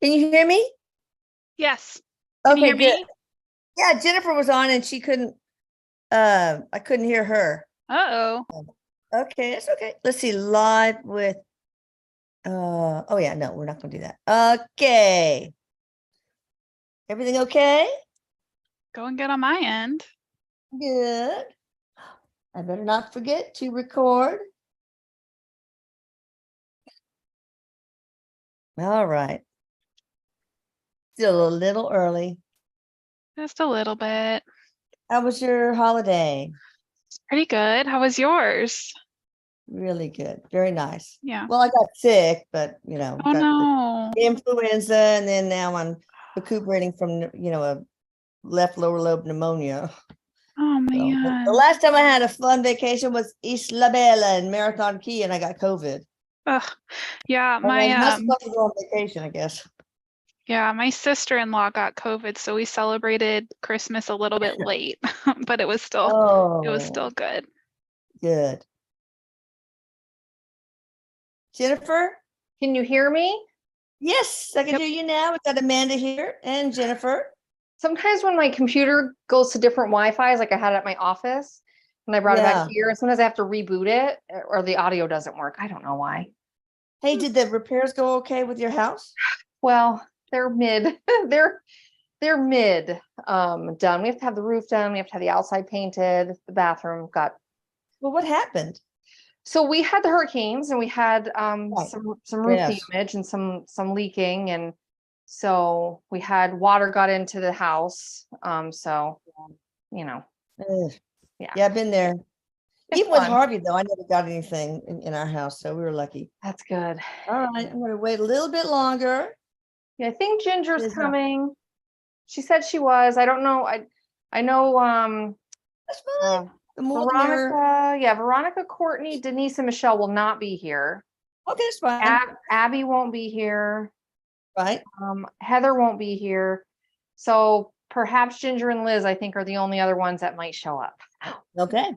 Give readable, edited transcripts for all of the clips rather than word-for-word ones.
Can you hear me? Yes. Can you Okay, hear good. me? Yeah, Jennifer was on and she couldn't, I couldn't hear her. Uh-oh. Okay, it's okay. Let's see, live with, oh yeah, no, we're not gonna do that. Okay. Everything okay? Going good on my end. Good. I better not forget to record. All right. Still a little early. Just a little bit. How was your holiday? It's pretty good. How was yours? Really good. Very nice. Yeah. Well, I got sick, but Oh got the no. influenza, and then now I'm recuperating from, a left lower lobe pneumonia. Oh So, the man. last time I had a fun vacation was Isla Bella in Marathon Key, and I got COVID. Ugh. Yeah, I'm not supposed to go on vacation, I guess. my sister-in-law got COVID, so we celebrated Christmas a little bit late, but it was still Oh, good. good. Jennifer? Can you hear me? Yes, I can Yep. hear you now. We got Amanda here and Jennifer. Sometimes when my computer goes to different Wi-Fi's, like I had it at my office, and I brought it Yeah. back here, and sometimes I have to reboot it or the audio doesn't work. I don't know why. Hey, did the repairs go okay with your house? Well, they're mid. they're mid done. We have to have the roof done. We have to have the outside painted. The bathroom got. Well, what happened? So we had the hurricanes and we had Right. some roof Yes. damage and some leaking, and so we had water got into the house. So Ugh. Yeah. Yeah, I've been there. it's Even with fun. Harvey, though, I never got anything in our house, so we were lucky. That's good. All right, I'm gonna wait a little bit longer. Yeah, I think Ginger's Is, coming. She said she was. I don't know. I know That's fine. The more the merrier. Veronica, Veronica, Courtney, Denise, and Michelle will not be here. Okay, it's fine. Abby won't be here. Right. Heather won't be here. So perhaps Ginger and Liz, I think, are the only other ones that might show up. Okay.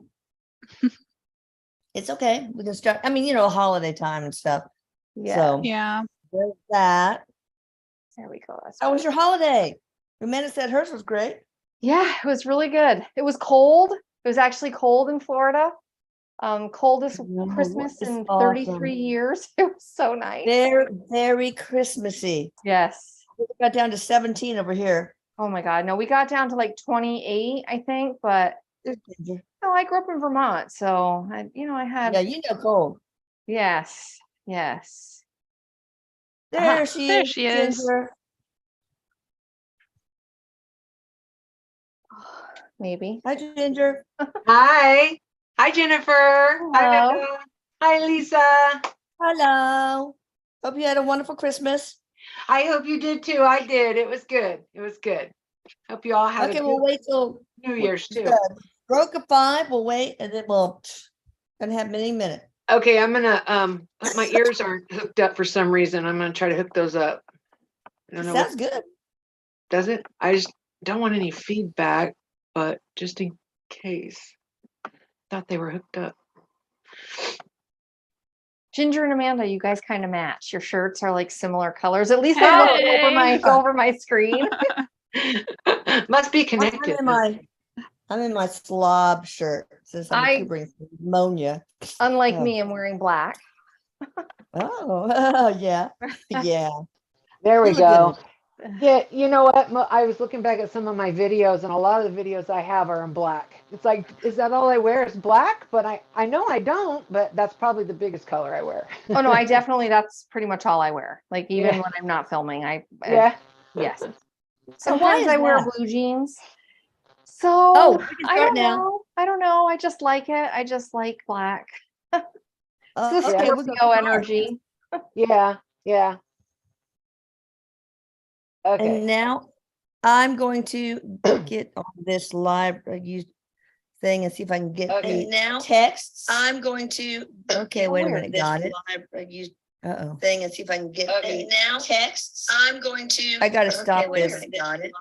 It's okay. We can start. I mean, holiday time and stuff. Yeah. So Yeah. there's that. There we go. That's How was your holiday? Amanda said hers was great. Yeah, it was really good. It was cold. It was actually cold in Florida. Coldest No, Christmas it's in awesome. 33 years. It was so nice. Very, very Christmassy. Yes. We got down to 17 over here. Oh my God. No, we got down to like 28, I think, but Ginger. no, I grew up in Vermont. So I had, Yeah, cold. yes. There she There is. she is. Ginger. Maybe. Hi, Ginger. Hi. Hi, Jennifer. Hi, Hello. Linda. Hi, Lisa. Hello. Hope you had a wonderful Christmas. I hope you did too. I did. It was good. It was good. Hope you all had Okay, a we'll good wait till New Year's too. broke at 5. We'll wait, and then we'll gonna have many minutes. Okay, I'm gonna my ears aren't hooked up for some reason. I'm gonna try to hook those up. I don't know Sounds good. does it? I just don't want any feedback, but just in case. Thought they were hooked up. Ginger and Amanda, you guys kind of match. Your shirts are like similar colors. At least they look Hey. over my screen. Must be connected. I'm in my slob shirt since I'm recuperating from pneumonia. Unlike me, I'm wearing black. Oh, yeah. There we You look good go. in it. Yeah, you know what? I was looking back at some of my videos, and a lot of the videos I have are in black. It's like, is that all I wear is black? But I know I don't, but that's probably the biggest color I wear. Oh no, that's pretty much all I wear. Like even when I'm not filming, yes. Sometimes I wear blue jeans. So we can start now. I don't know. I just like it. I just like black. It's the Okay, Scorpio energy. Yeah. Okay. And now I'm going to get on this live thing and see if I can get the texts. I'm going to. Okay, wait a minute. Got it. Uh-oh. Thing and see if I can get now texts. I'm going to. I got to stop this. Got it.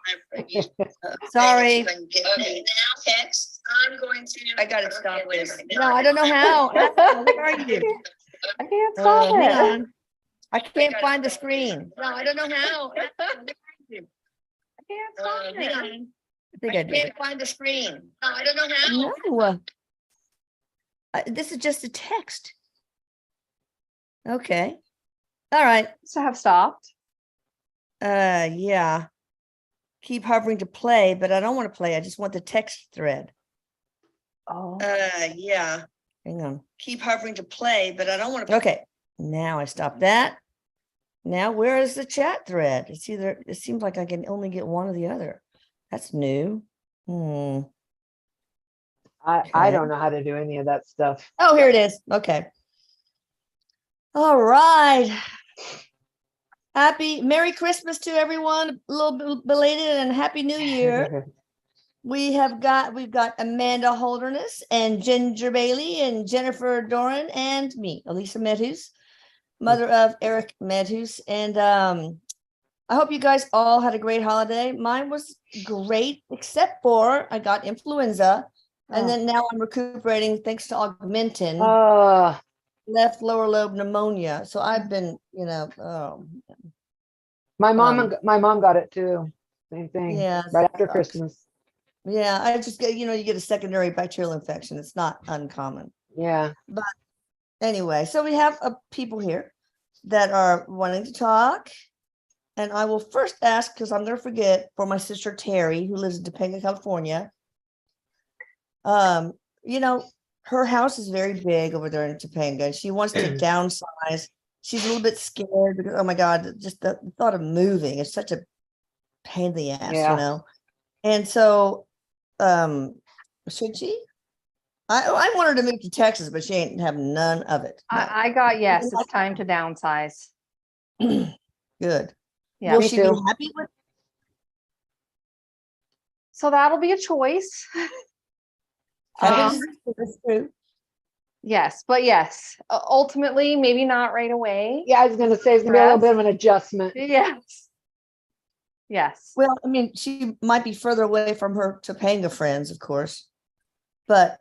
Sorry. Okay, now texts. I'm going to. I got to stop this. No, I don't know how. Where are you? I can't stop it. Hang on. I can't find the screen. No, I don't know how. I can't find it. I think I did. Can't find the screen. No, I don't know how. No. This is just a text. Okay. All right. To have stopped. Yeah. Keep hovering to play, but I don't want to play. I just want the text thread. Oh. Yeah. Hang on. Keep hovering to play, but I don't want to. Okay. Now I stop that. Now where is the chat thread? It seems like I can only get one or the other. That's new. I Okay. don't know how to do any of that stuff. Oh, here it is. Okay. All right. Merry Christmas to everyone. A little bit belated and Happy New Year. We've got Amanda Holderness and Ginger Bailey and Jennifer Doran and me, Elisa Medhus, mother of Erik Medhus. And I hope you guys all had a great holiday. Mine was great, except for I got influenza. And then now I'm recuperating thanks to Augmentin, left lower lobe pneumonia. So I've been, my mom got it too. Same thing. Yeah. Right after Christmas. Yeah, I just get, you get a secondary bacterial infection. It's not uncommon. Yeah. But anyway, so we have people here that are wanting to talk. And I will first ask, because I'm going to forget, for my sister Terry, who lives in Topanga, California. Her house is very big over there in Topanga. She wants to downsize. She's a little bit scared because, oh my God, just the thought of moving is such a pain in the ass, And so, should she? I want her to move to Texas, but she ain't have none of it. No. I got yes. It's time to downsize. Good. Yeah, Will me she too. be happy with? so that'll be a choice. That's true. Yes, but yes, ultimately, maybe not right away. Yeah, I was gonna say it's gonna be a little bit of an adjustment. Yes. Yes. Well, I mean, she might be further away from her Topanga friends, of course, but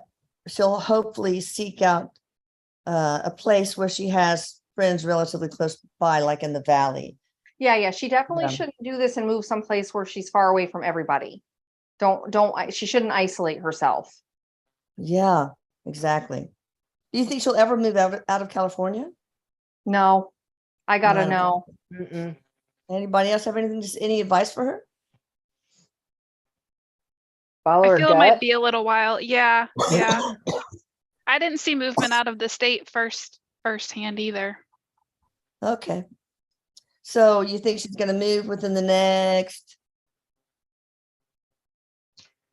she'll hopefully seek out a place where she has friends relatively close by, like in the valley. Yeah. She definitely shouldn't do this and move someplace where she's far away from everybody. She shouldn't isolate herself. Yeah, exactly. Do you think she'll ever move out of California? No, I gotta No. know. Anybody else have any advice for her? Follow I her feel it might gut. be a little while. Yeah. I didn't see movement out of the state firsthand either. Okay. So you think she's going to move within the next?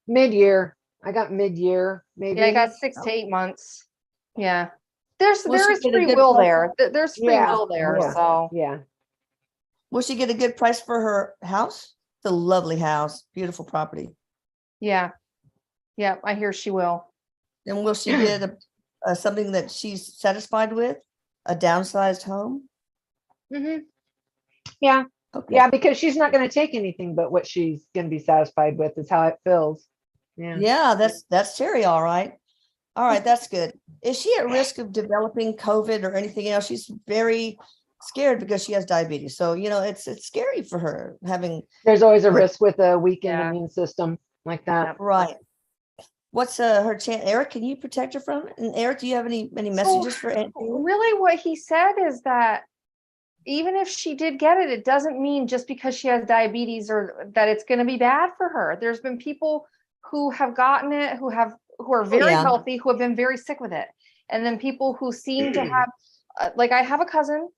Mid-year. I got mid-year, maybe. Yeah, I got 6 to 8 months. Yeah. There Will is she get a free good will price? there. There's free will there. Yeah. So Yeah. Will she get a good price for her house? It's a lovely house, beautiful property. yeah. Yeah, I hear she will. And will she get something that she's satisfied with? A downsized home? Mm-hmm. Yeah. Okay. Yeah, because she's not going to take anything but what she's going to be satisfied with is how it feels. Yeah. Yeah, that's Terry. All right. All right. That's good. Is she at risk of developing COVID or anything else? She's very scared because she has diabetes. So, it's scary for her having. There's always a risk with a weakened Yeah. immune system like that. Right. What's her chance? Erik, can you protect her from it? And Erik, do you have any messages for Aunt Amy? Really what he said is that even if she did get it, it doesn't mean just because she has diabetes or that it's going to be bad for her. There's been people who have gotten it, who are very healthy, who have been very sick with it. And then people who seem to have, like I have a cousin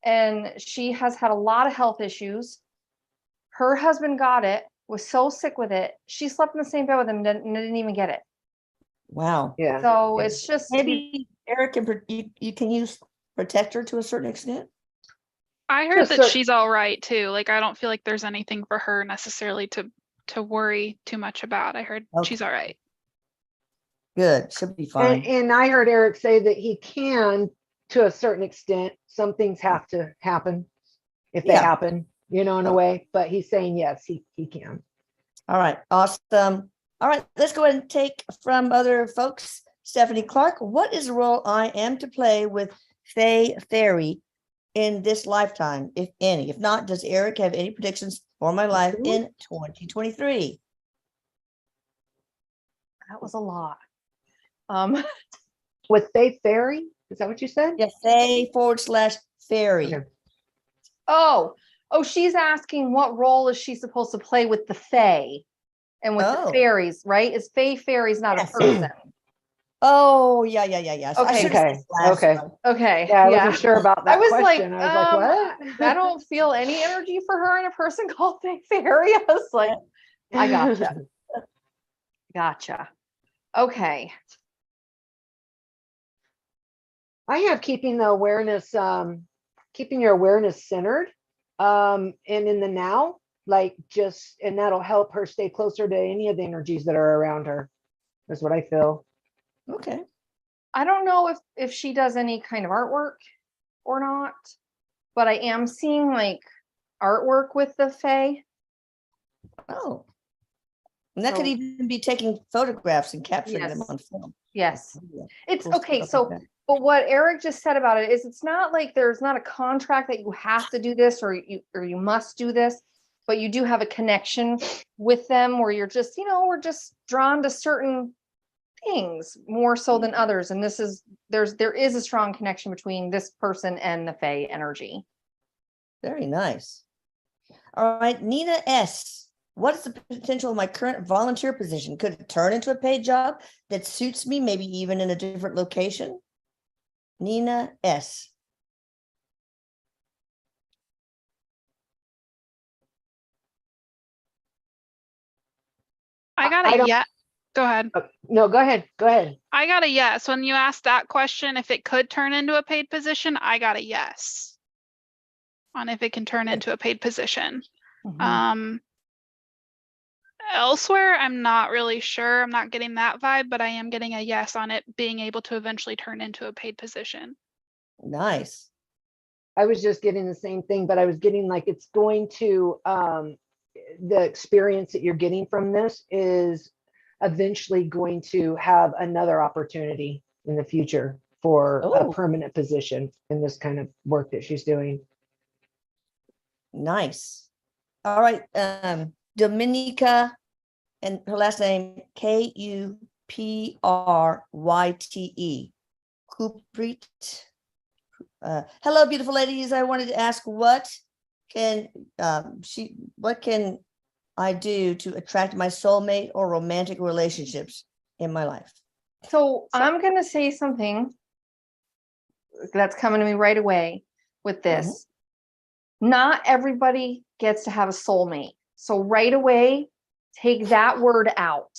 and she has had a lot of health issues. Her husband got it, was so sick with it. She slept in the same bed with him and didn't even get it. Wow. Yeah. So it's just Maybe Erik you can use protect her to a certain extent. I heard that she's all right too. Like, I don't feel like there's anything for her necessarily to worry too much about. I heard she's all right. Good. She'll be fine. And I heard Erik say that he can, to a certain extent, some things have to happen if they happen, in a way, but he's saying, yes, he can. All right. Awesome. All right. Let's go ahead and take from other folks. Stephanie Clark, what is the role I am to play with Faye Fairy in this lifetime, if any? If not, does Erik have any predictions for my life in 2023? That was a lot. With Faith Fairy, is that what you said? Yeah, Faye/Fairy. Okay. Oh, she's asking what role is she supposed to play with the Fae and with the Oh. fairies, right? Is fairies not Yes. a person? Oh, yeah. So I Okay. should have said last Okay. one. Okay. Yeah, I wasn't sure about that I was question. like, I was like, what? I don't feel any energy for her in a person called fairy. I was like, I gotcha. Okay. I have keeping your awareness centered, and in the now, and that'll help her stay closer to any of the energies that are around her. That's what I feel. Okay. I don't know if she does any kind of artwork or not, but I am seeing like artwork with the Fae. Oh. And that could even be taking photographs and capturing them on film. Yes. It's Cool okay. stuff So, like that. but what Erik just said about it is it's not like there's not a contract that you have to do this or you must do this, but you do have a connection with them where you're just, we're just drawn to certain things more so than others. And there is a strong connection between this person and the Fae energy. Very nice. All right, Nina S. What is the potential of my current volunteer position? Could it turn into a paid job that suits me, maybe even in a different location? Nina S. I got a yes. Go ahead. No, go ahead. I got a yes. When you asked that question, if it could turn into a paid position, I got a yes on if it can turn into a paid position. Elsewhere, I'm not really sure. I'm not getting that vibe, but I am getting a yes on it being able to eventually turn into a paid position. Nice. I was just getting the same thing, but I was getting like it's going to the experience that you're getting from this is eventually going to have another opportunity in the future for a permanent position in this kind of work that she's doing. Nice. All right. Dominica, and her last name Kupryte. Kupryte. Hello, beautiful ladies. I wanted to ask what can I do to attract my soulmate or romantic relationships in my life? So I'm going to say something that's coming to me right away with this. Not everybody gets to have a soulmate. So right away, take that word out.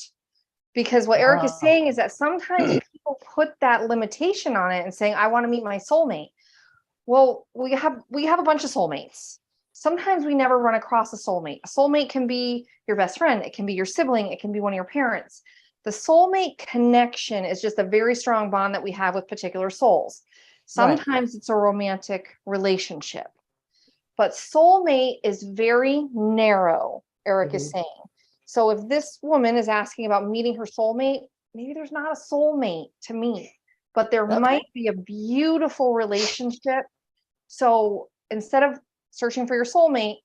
Because what Erik is saying is that sometimes people put that limitation on it and saying, I want to meet my soulmate. Well, we have a bunch of soulmates. Sometimes we never run across a soulmate. A soulmate can be your best friend. It can be your sibling. It can be one of your parents. The soulmate connection is just a very strong bond that we have with particular souls. Sometimes it's a romantic relationship. But soulmate is very narrow, Erik is saying. So if this woman is asking about meeting her soulmate, maybe there's not a soulmate to meet, but there might be a beautiful relationship. So instead of searching for your soulmate,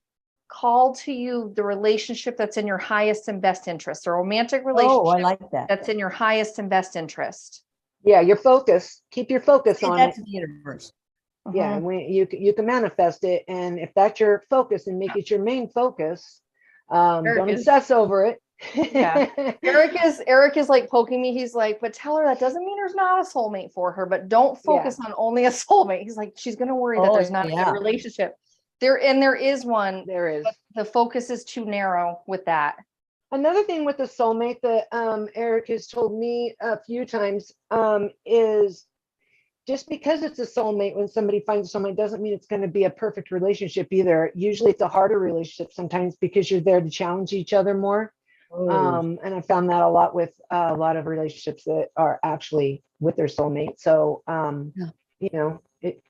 call to you the relationship that's in your highest and best interest, a romantic relationship I like that. that's in your highest and best interest. Yeah, your focus. Keep your focus on it. The universe. Yeah, you can manifest it, and if that's your focus and make it your main focus, don't obsess over it. Yeah. Erik is like poking me. He's like, but tell her that doesn't mean there's not a soulmate for her, but don't focus on only a soulmate. He's like, she's gonna worry that there's not a good relationship. There is one. There is. The focus is too narrow with that. Another thing with the soulmate that Erik has told me a few times is just because it's a soulmate, when somebody finds a soulmate, doesn't mean it's going to be a perfect relationship either. Usually it's a harder relationship sometimes because you're there to challenge each other more. And I found that a lot with a lot of relationships that are actually with their soulmate. So, it,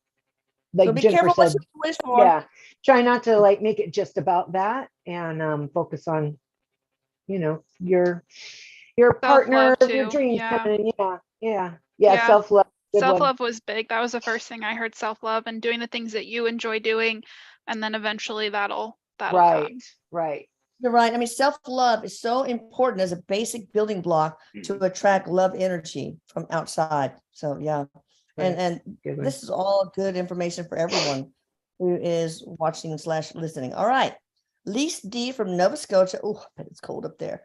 like so be Jennifer careful said, what you wish for. Yeah, try not to like make it just about that, and focus on, your partner, your dreams coming in. Yeah. Self-love. Good one. Self-love was big. That was the first thing I heard, self-love and doing the things that you enjoy doing. And then eventually that'll Right, come. right. You're right. I mean, self-love is so important as a basic building block to attract love energy from outside. So yeah. And Good one. this is all good information for everyone who is watching / listening. All right. Lise D from Nova Scotia. Oh, I bet it's cold up there.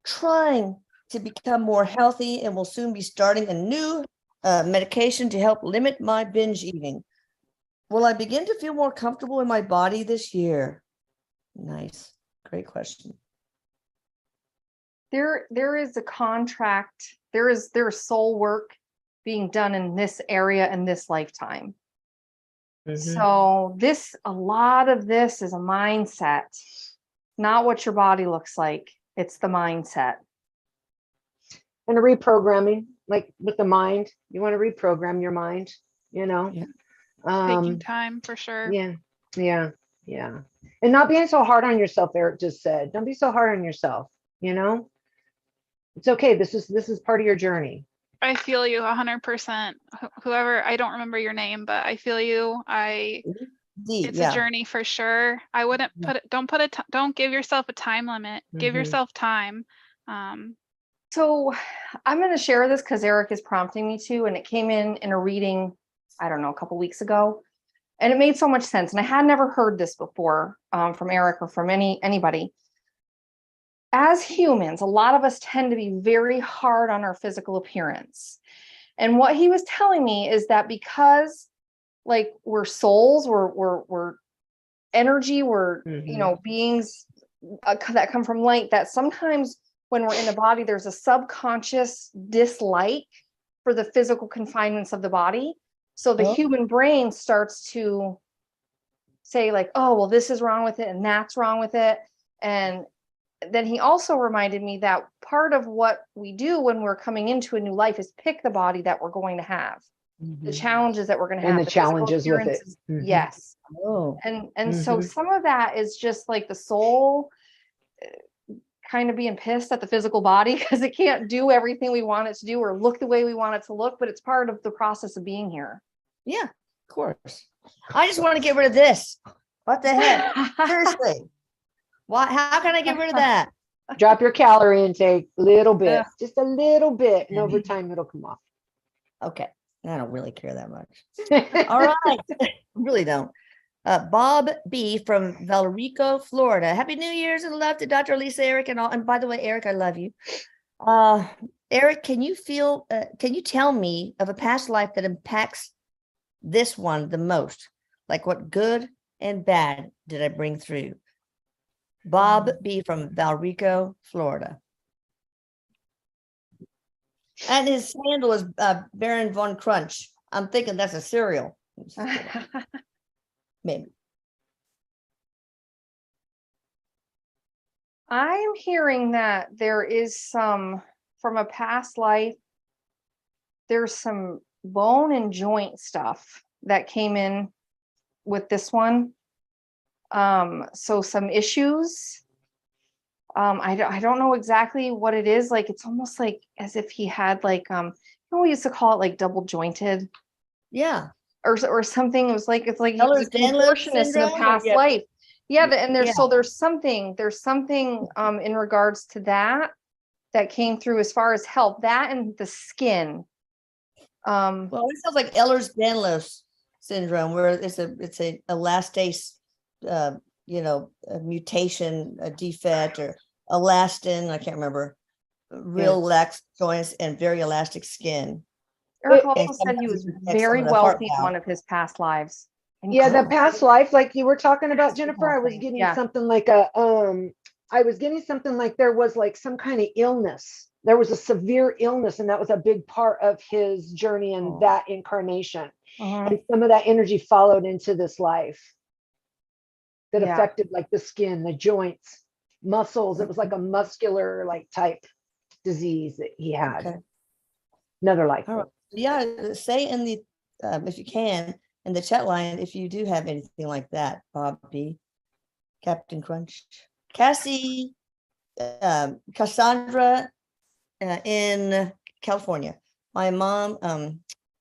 Trying to become more healthy and will soon be starting a new medication to help limit my binge eating. Will I begin to feel more comfortable in my body this year? Nice. Great question. There is a contract, there's soul work being done in this area in this lifetime. So a lot of this is a mindset, not what your body looks like. It's the mindset. And a reprogramming, like with the mind, you want to reprogram your mind, you know? Yeah. Taking time for sure. Yeah. And not being so hard on yourself, Erik just said. Don't be so hard on yourself, you know? It's okay. This is part of your journey. I feel you 100%. Whoever, I don't remember your name, but I feel you. It's a journey for sure. I wouldn't don't give yourself a time limit. Give yourself time. So I'm going to share this because Erik is prompting me to, and it came in a reading, I don't know, a couple weeks ago, and it made so much sense. And I had never heard this before from Erik or from anybody. As humans, a lot of us tend to be very hard on our physical appearance. And what he was telling me is that because like we're souls, we're energy, we're, beings that come from light, that sometimes when we're in a body, there's a subconscious dislike for the physical confinements of the body. So the human brain starts to say like, oh, well, this is wrong with it and that's wrong with it. And then he also reminded me that part of what we do when we're coming into a new life is pick the body that we're going to have, the challenges that we're going to have, and the challenges with it. Yes. Oh. And so some of that is just like the soul kind of being pissed at the physical body because it can't do everything we want it to do or look the way we want it to look, but it's part of the process of being here. Yeah, of course. I just want to get rid of this. What the heck? Seriously. How can I get rid of that? Drop your calorie intake a little bit, just a little bit, and over time it'll come off. Okay. I don't really care that much. All right. Really don't. Bob B from Valrico, Florida. Happy New Year's and love to Dr. Lisa, Erik, and all. And by the way, Erik, I love you. Erik, can you tell me of a past life that impacts this one the most? Like what good and bad did I bring through? Bob B from Valrico, Florida. And his handle is Baron Von Crunch. I'm thinking that's a cereal. Maybe. I am hearing that there is some, from a past life, there's some bone and joint stuff that came in with this one. So some issues. I don't know exactly what it is. Like, it's almost like as if he had like, we used to call it like double jointed. Yeah. Or something. It was like, it's like Ehlers-Danlos in a syndrome, past life. Yeah. And there's, Yeah. so there's something in regards to that came through as far as health, that and the skin. Well, it sounds like Ehlers-Danlos syndrome, where it's a elastase, a mutation, a defect, or elastin. I can't remember. Real lax joints and very elastic skin. Erik also said he was very wealthy in one of his past lives. Yeah, the past life, like you were talking about, Jennifer, I was getting something like there was like some kind of illness. There was a severe illness, and that was a big part of his journey in that incarnation. And some of that energy followed into this life that affected like the skin, the joints, muscles. It was like a muscular like type disease that he had. Okay. Another life. All right. Yeah, say in the if you can in the chat line if you do have anything like that, Bob B, Captain Crunch, Cassie, Cassandra in California. My mom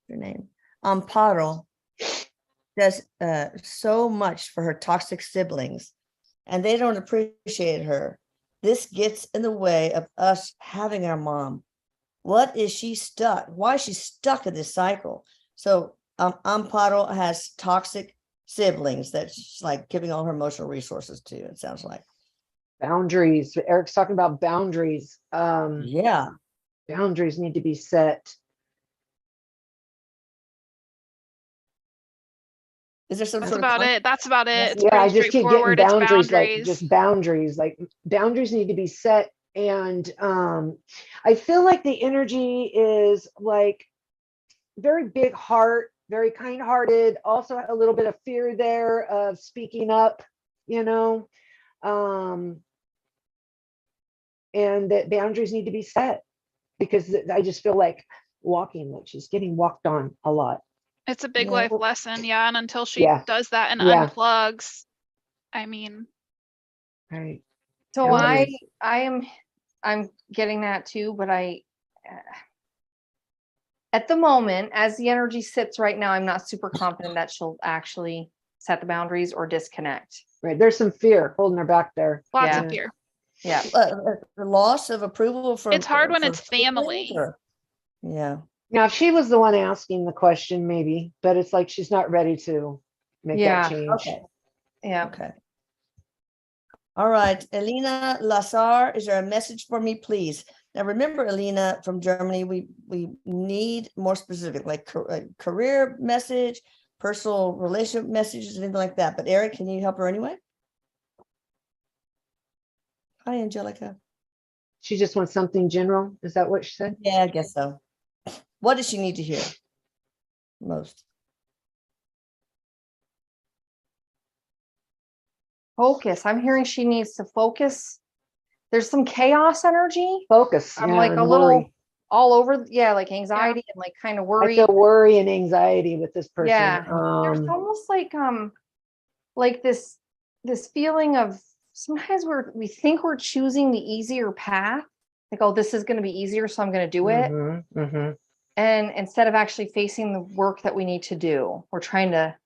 her name, Amparo, does so much for her toxic siblings, and they don't appreciate her. This gets in the way of us having our mom. What is she stuck? Why is she stuck in this cycle? So Amparo has toxic siblings that she's like giving all her emotional resources to, it sounds like. Boundaries. Eric's talking about boundaries. Yeah. Boundaries need to be set. Is there some That's sort about of it. That's about it. It's Yeah, I pretty just keep getting straightforward. It's boundaries, like boundaries. just boundaries, like boundaries need to be set. And I feel like the energy is like very big heart, very kind-hearted, also a little bit of fear there of speaking up, you know, and that boundaries need to be set, because I just feel like she's getting walked on a lot. It's a big Yeah. life lesson. Yeah. And until she Yeah. does that and Yeah. unplugs, I mean, Right. So Boundaries. I'm getting that too, but at the moment, as the energy sits right now, I'm not super confident that she'll actually set the boundaries or disconnect. Right. There's some fear holding her back there. lots Yeah. of fear. Yeah. the loss of approval from? It's hard when for it's family. siblings, or- Yeah. Now, if she was the one asking the question, maybe, but it's like she's not ready to make Yeah. that change. Okay. Yeah. Okay. All right, Elena Lazar, is there a message for me, please? Now, remember, Elena from Germany, we need more specific, like career message, personal relationship messages, anything like that. But Erik, can you help her anyway? Hi, Angelica. She just wants something general. Is that what she said? Yeah, I guess so. What does she need to hear most? Focus. I'm hearing she needs to focus. There's some chaos energy. Focus. I'm yeah, like and a little worry. all over. Yeah, like anxiety and like kind of I worried. feel worry and anxiety with this person. Yeah. There's almost like this feeling of sometimes we think we're choosing the easier path. Like, oh, this is going to be easier, so I'm going to do it. And instead of actually facing the work that we need to do, we're trying to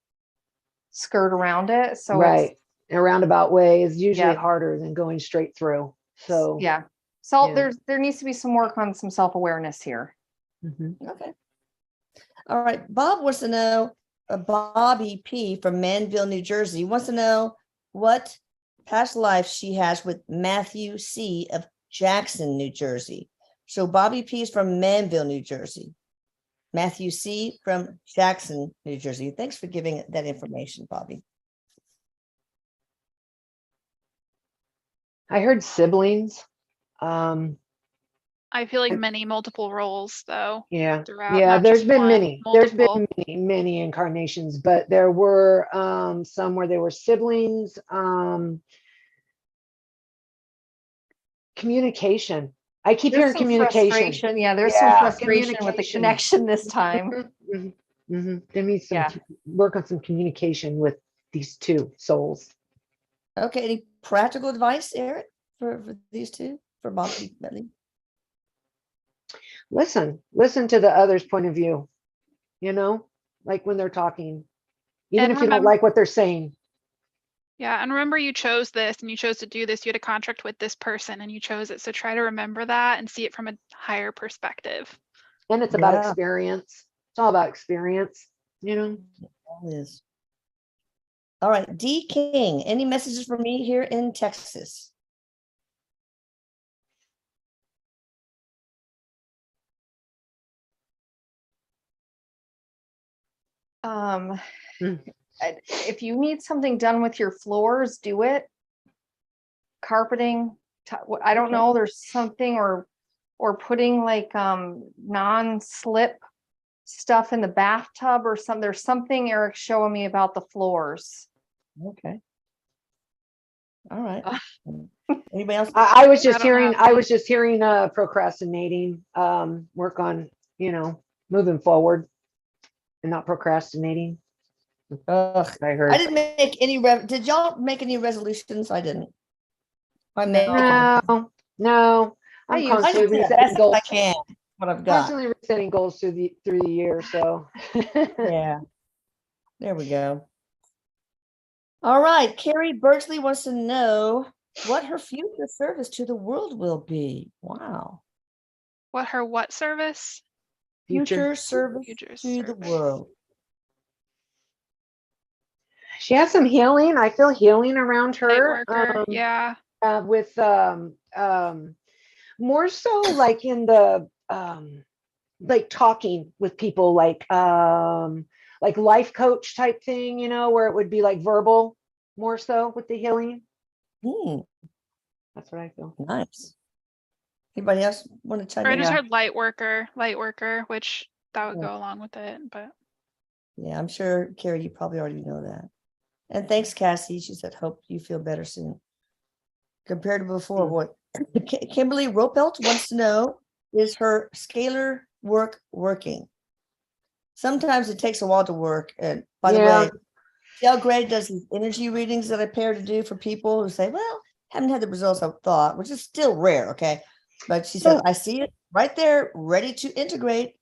skirt around it. So right. In a roundabout way is usually Yeah. harder than going straight through. So yeah. So Yeah. there needs to be some work on some self-awareness here. Okay. All right. Bob wants to know, Bobby P from Manville, New Jersey, wants to know what past life she has with Matthew C of Jackson, New Jersey. So Bobby P is from Manville, New Jersey. Matthew C from Jackson, New Jersey. Thanks for giving that information, Bobby. I heard siblings. I feel like multiple roles though. Yeah. Throughout, Yeah, not there's just been one, many. multiple. There's been many incarnations, but there were some where they were siblings. Communication. I keep There's hearing some communication. frustration. Yeah, there's some Yeah, frustration with the connection this time. There needs some work on some communication with these two souls. Okay. Any practical advice, Erik, for these two, for Bobby? Listen to the other's point of view, like when they're talking, even And if you don't like what they're saying. Yeah. And remember, you chose this and you chose to do this. You had a contract with this person and you chose it. So try to remember that and see it from a higher perspective. And it's about experience. It's all about experience, It is. All right. D King, any messages for me here in Texas? If you need something done with your floors, do it. Carpeting, I don't know, there's something, or putting like non-slip stuff in the bathtub or something. There's something Eric's showing me about the floors. Okay. All right. Anybody else? I was just don't hearing procrastinating, work on, moving forward and not procrastinating. Ugh, I heard. I didn't make any. Did y'all make any resolutions? I didn't. No. No. I'm I I constantly do the resetting best goals. I can. what I've got. Constantly setting goals through the year. So Yeah. There we go. All right. Carrie Birchley wants to know what her future service to the world will be. Wow. What her what service? Future service Future to the service. world. she has some healing. I feel healing around Light her. worker. Yeah. With more so like in the like talking with people, like life coach type thing, you know, where it would be like verbal more so with the healing. That's what I feel. Nice. Anybody else want to chime Or I in? just heard light worker, which that would go along with it, but Yeah, I'm sure, Carrie, you probably already know that. And thanks, Cassie. She said, hope you feel better soon. Compared to before, what Kimberly Ropelt wants to know is her scalar work working? Sometimes it takes a while to work. And by the way, see how Greg does these energy readings that I pair to do for people who say, well, haven't had the results I thought, which is still rare, okay? But she said, I see it right there, ready to integrate.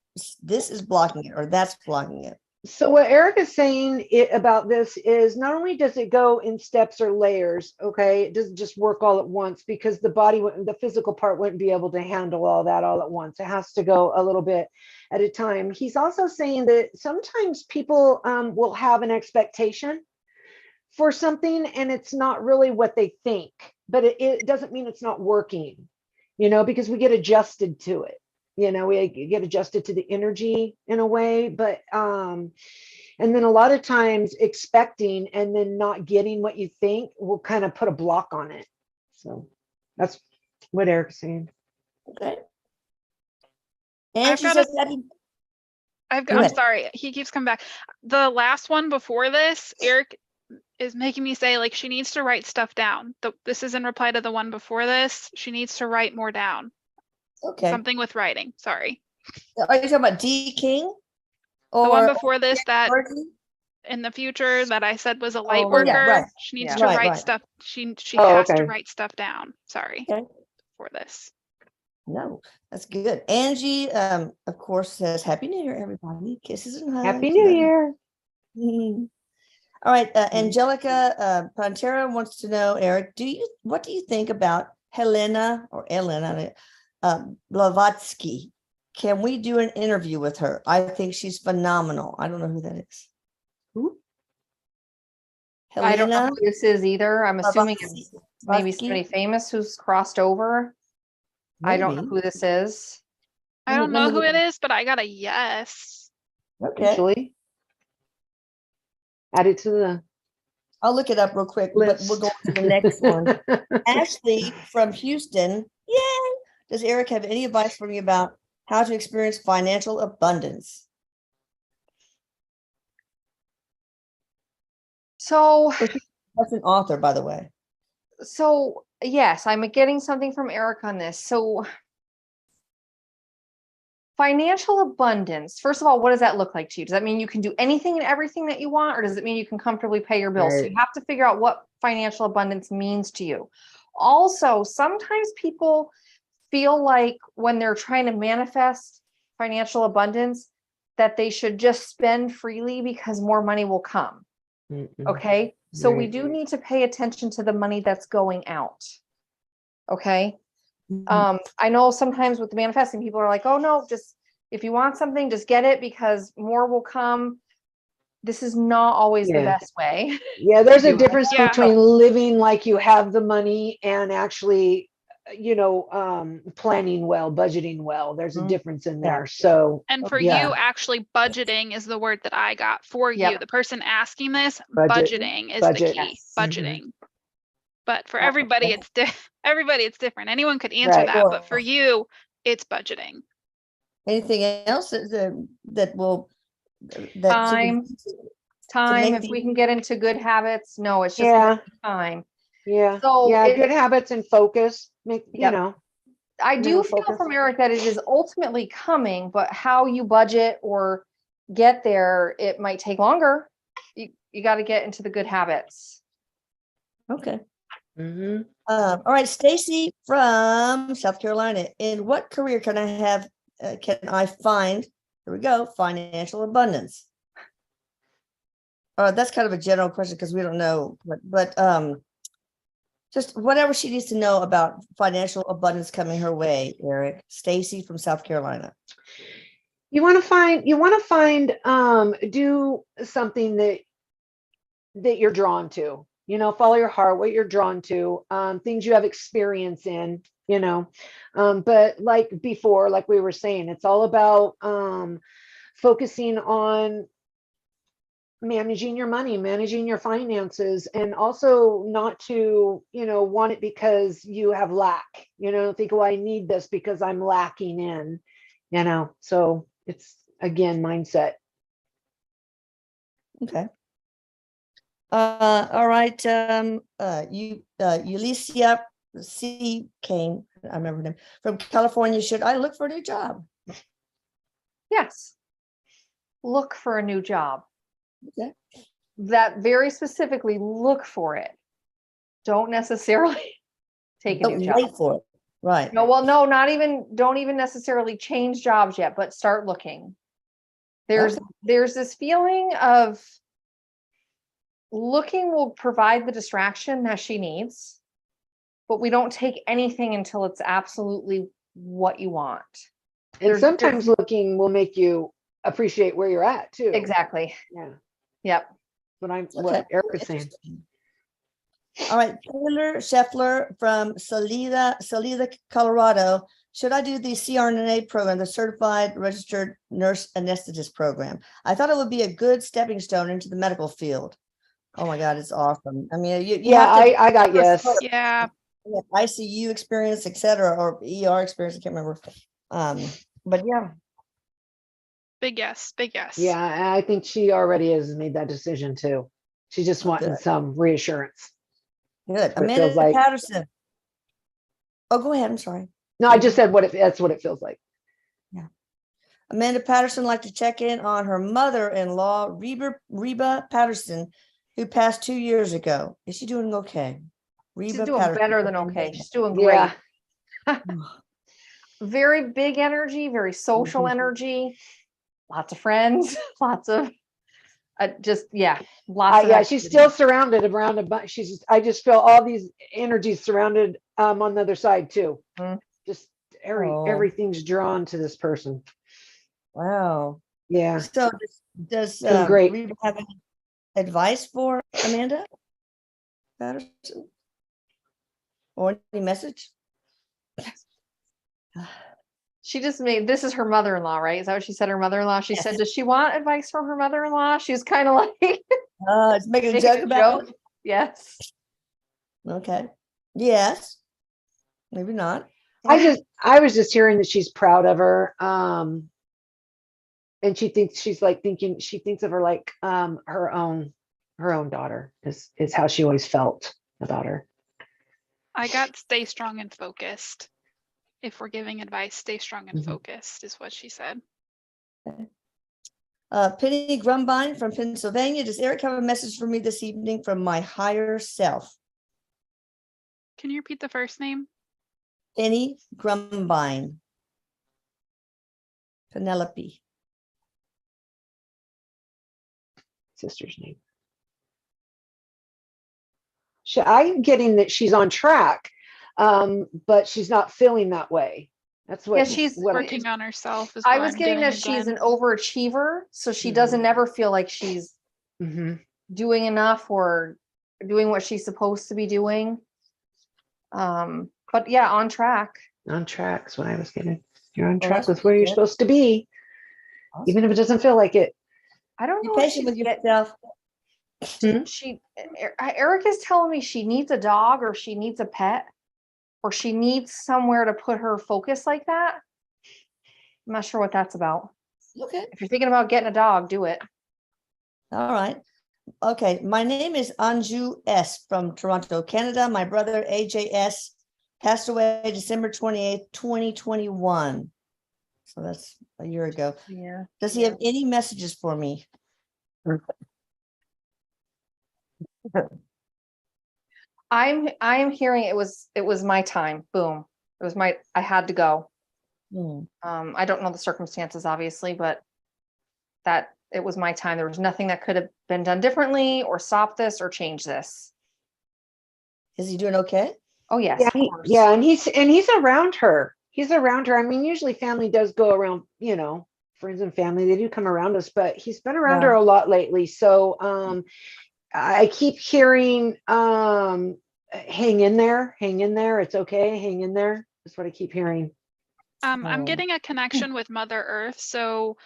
This is blocking it, or that's blocking it. So what Erik is saying about this is not only does it go in steps or layers, okay, it doesn't just work all at once, because the body, the physical part wouldn't be able to handle all that all at once. It has to go a little bit at a time. He's also saying that sometimes people will have an expectation for something and it's not really what they think, but it doesn't mean it's not working, you know, because we get adjusted to it. You know, we get adjusted to the energy in a way, but and then a lot of times expecting and then not getting what you think will kind of put a block on it. So that's what Erik's saying. Okay. And she says that I'm sorry, he keeps coming back. The last one before this, Erik is making me say, like, she needs to write stuff down. This is in reply to the one before this. She needs to write more down. Okay. Something with writing. Sorry. Are you talking about D King? Or the one before this that in the future that I said was a light worker. Yeah, right. She needs to write stuff. She has to write stuff down. Sorry. Okay. For this. No, that's good. Angie, of course, says Happy New Year, everybody. Kisses and hugs. Happy New Year. All right. Angelica Pantera wants to know, Erik, what do you think about Helena Blavatsky? Can we do an interview with her? I think she's phenomenal. I don't know who that is. Who? I don't know who this is either. I'm assuming it's maybe somebody famous who's crossed over. Maybe. I don't know who this is. I don't know who it is, but I got a yes. Okay. Actually, add it to the. I'll look it up real quick, but we'll go to the next one. Ashley from Houston. Yay! Does Erik have any advice for me about how to experience financial abundance? So that's an author, by the way. So yes, I'm getting something from Erik on this. So financial abundance, first of all, what does that look like to you? Does that mean you can do anything and everything that you want, or does it mean you can comfortably pay your bills? Right. So you have to figure out what financial abundance means to you. Also, sometimes people feel like when they're trying to manifest financial abundance that they should just spend freely because more money will come. Okay. So we do need to pay attention to the money that's going out. Okay. I know sometimes with the manifesting, people are like, oh no, just if you want something, just get it because more will come. This is not always the best way. Yeah. There's a difference between living like you have the money and actually, you know, planning well, budgeting well. There's a difference in there. So, and for you, actually budgeting is the word that I got for you. The person asking this, budgeting is the key. Budgeting. But for everybody, it's different. Anyone could answer that, but for you, it's budgeting. Anything else that will time? If we can get into good habits, no, it's just time. Yeah. So good habits and focus. You know. I do feel from Erik that it is ultimately coming, but how you budget or get there, it might take longer. You got to get into the good habits. Okay. All right, Stacy from South Carolina. In what career can I have can I find, here we go, financial abundance? That's kind of a general question because we don't know, but just whatever she needs to know about financial abundance coming her way, Erik. Stacy from South Carolina. You want to find, do something that you're drawn to, follow your heart, what you're drawn to, things you have experience in, but like before, like we were saying, it's all about, focusing on managing your money, managing your finances, and also not to, want it because you have lack, think, oh, I need this because I'm lacking in, so it's again, mindset. Okay. All right. Ulysses C. Kane, I remember her name, from California. Should I look for a new job? Yes. Look for a new job. Okay. That very specifically, look for it. Don't necessarily take a Don't new job. wait for it. Right. No, well, no, don't even necessarily change jobs yet, but start looking. There's this feeling of looking will provide the distraction that she needs, but we don't take anything until it's absolutely what you want. And sometimes looking will make you appreciate where you're at too. Exactly. Yeah. Yep. What Erik is saying. All right, Taylor Scheffler from Salida, Colorado. Should I do the CRNA program, the Certified Registered Nurse Anesthetist program? I thought it would be a good stepping stone into the medical field. Oh my God, it's awesome. I mean, you have to, I got yes. Yeah. ICU experience, etc., or ER experience. I can't remember. But yeah. Big yes. Big yes. Yeah, I think she already has made that decision too. She just wanted some reassurance. Good. Amanda Patterson. Oh, go ahead. I'm sorry. No, I just said that's what it feels like. Yeah. Amanda Patterson like to check in on her mother-in-law, Reba Patterson, who passed 2 years ago. Is she doing okay? She's Reba doing Patterson. better than okay. She's doing great. Yeah. Very big energy, very social energy, lots of friends, lots of lots of she's still surrounded around a bunch. I just feel all these energies surrounded on the other side too. Just everything's drawn to this person. Wow. Yeah. So does great. Reba have any advice for Amanda Patterson? Or any message? She just made, this is her mother-in-law, right? Is that what she said? Her mother-in-law. She said, does she want advice from her mother-in-law? She's kind of like it's making a joke about it. Yes. Okay. Yes. Maybe not. I was just hearing that she's proud of her. And she thinks she thinks of her like her own daughter is how she always felt about her. I got stay strong and focused. If we're giving advice, stay strong and focused is what she said. Okay. Penny Grumbine from Pennsylvania. Does Erik have a message for me this evening from my higher self? Can you repeat the first name? Penny Grumbine. Penelope. Sister's name. I'm getting that she's on track, but she's not feeling that way. That's what she's working on herself. I was getting that she's an overachiever, so she doesn't ever feel like she's doing enough or doing what she's supposed to be doing. But yeah, on track. On track is what I was getting. You're on track with where you're supposed to be, even if it doesn't feel like it. I don't know. Be patient with yourself. Erik is telling me she needs a dog or she needs a pet or she needs somewhere to put her focus like that. I'm not sure what that's about. Okay. If you're thinking about getting a dog, do it. All right. Okay. My name is Anju S. from Toronto, Canada. My brother AJS passed away December 28th, 2021. So that's a year ago. Yeah. Does he have any messages for me? I'm hearing it was my time. Boom. I had to go. Hmm. I don't know the circumstances, obviously, but that it was my time. There was nothing that could have been done differently or stop this or change this. Is he doing okay? Oh yes, Yeah, of course. yeah, and he's around her. He's around her. I mean, usually family does go around, friends and family, they do come around us, but he's been around her Yeah. a lot lately. So I keep hearing hang in there, it's okay, hang in there. That's what I keep hearing. I'm Oh. getting a connection with Mother Earth. So